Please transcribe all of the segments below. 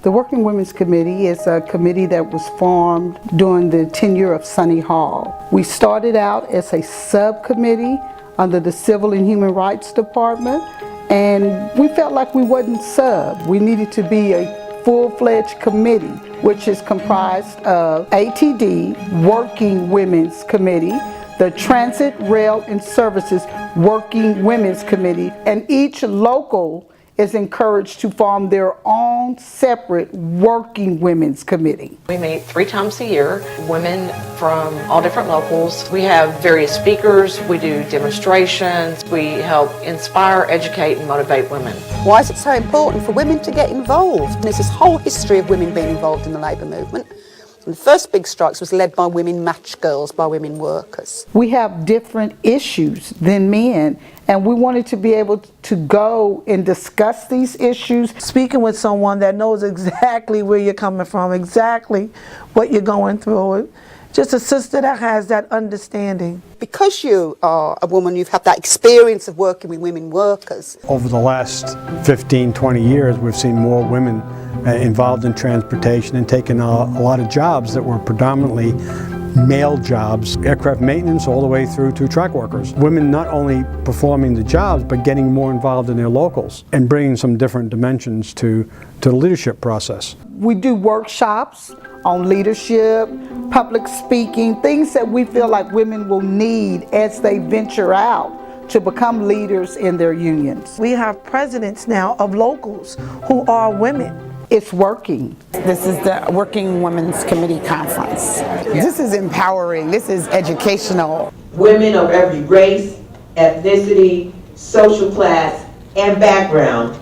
The Working Women's Committee is a committee that was formed during the tenure of Sonny Hall. We started out as a subcommittee under the Civil and Human Rights Department, and we felt like we wasn't sub. We needed to be a full-fledged committee, which is comprised of ATD, Working Women's Committee, the Transit, Rail, and Services Working Women's Committee, and each local is encouraged to form their own separate Working Women's Committee. We meet 3 times a year, women from all different locals. We have various speakers, we do demonstrations, we help inspire, educate, and motivate women. Why is it so important for women to get involved? There's this whole history of women being involved in the labour movement. And the first big strikes was led by women match girls, by women workers. We have different issues than men, and we wanted to be able to go and discuss these issues. Speaking with someone that knows exactly where you're coming from, exactly what you're going through. Just a sister that has that understanding. Because you are a woman, you've had that experience of working with women workers. Over the last 15, 20 years, we've seen more women involved in transportation and taking a lot of jobs that were predominantly male jobs, aircraft maintenance all the way through to truck workers. Women not only performing the jobs, but getting more involved in their locals and bringing some different dimensions to the leadership process. We do workshops on leadership, public speaking, things that we feel like women will need as they venture out to become leaders in their unions. We have presidents now of locals who are women. It's working. This is the Working Women's Committee Conference. This is empowering, this is educational. Women of every race, ethnicity, social class, and background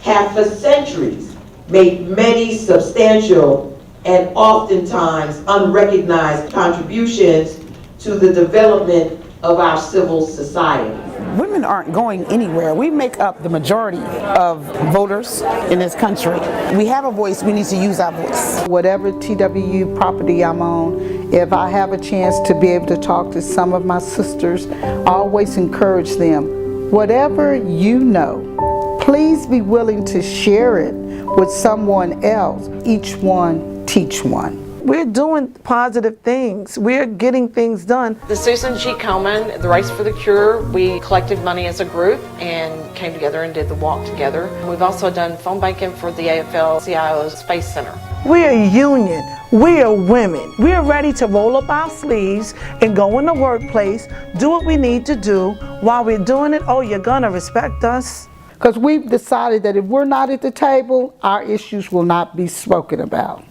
have for centuries made many substantial and oftentimes unrecognized contributions to the development of our civil society. Women aren't going anywhere. We make up the majority of voters in this country. We have a voice, we need to use our voice. Whatever TWU property I'm on, if I have a chance to be able to talk to some of my sisters, I always encourage them, whatever you know, please be willing to share it with someone else. Each one, teach one. We're doing positive things. We're getting things done. The Susan G. Komen, the Race for the Cure, we collected money as a group and came together and did the walk together. We've also done phone banking for the AFL-CIO Space Center. We're a union. We are women. We're ready to roll up our sleeves and go in the workplace, do what we need to do. While we're doing it, oh, you're gonna respect us. Because we've decided that if we're not at the table, our issues will not be spoken about.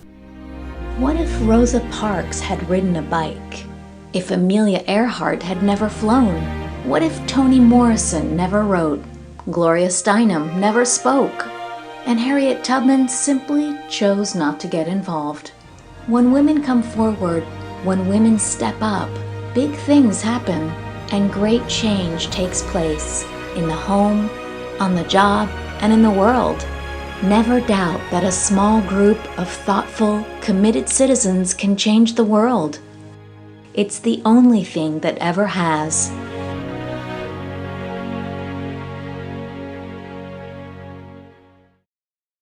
What if Rosa Parks had ridden a bike? If Amelia Earhart had never flown? What if Toni Morrison never wrote? Gloria Steinem never spoke? And Harriet Tubman simply chose not to get involved? When women come forward, when women step up, big things happen and great change takes place in the home, on the job, and in the world. Never doubt that a small group of thoughtful, committed citizens can change the world. It's the only thing that ever has.